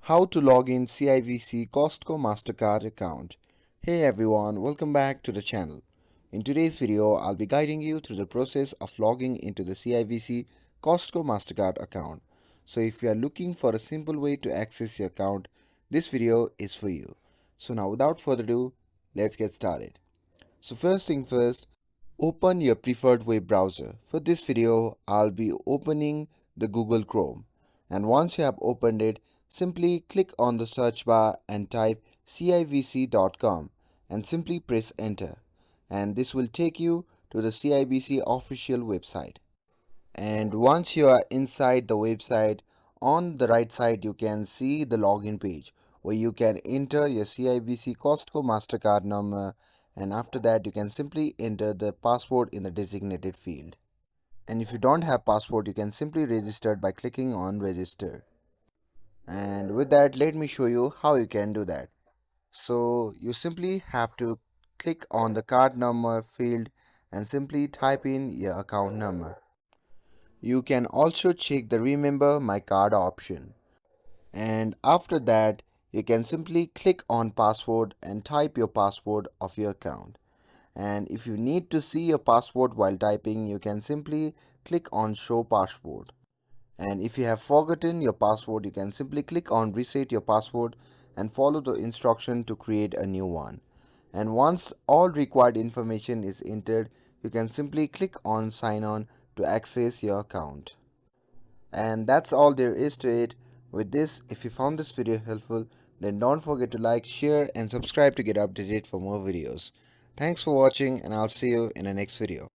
How to log in CIBC Costco Mastercard account. Hey everyone, welcome back to the channel. In today's video, I'll be guiding you through the process of logging into the CIBC Costco Mastercard account. So if you are looking for a simple way to access your account, this video is for you. So now without further ado, let's get started. So first thing first, open your preferred web browser. For this video, I'll be opening the Google Chrome. And once you have opened it, simply click on the search bar and type cibc.com and simply press enter. And this will take you to the CIBC official website. And once you are inside the website, on the right side you can see the login page where you can enter your CIBC Costco Mastercard number, and after that you can simply enter the password in the designated field. And if you don't have password, you can simply register by clicking on register. And with that, let me show you how you can do that. So you simply have to click on the card number field and simply type in your account number. You can also check the remember my card option. And after that, you can simply click on password and type your password of your account. And if you need to see your password while typing, you can simply click on show password. And if you have forgotten your password, you can simply click on reset your password and follow the instruction to create a new one. And once all required information is entered, you can simply click on sign on to access your account. And that's all there is to it. With this, if you found this video helpful, then don't forget to like, share and subscribe to get updated for more videos. Thanks for watching, and I'll see you in the next video.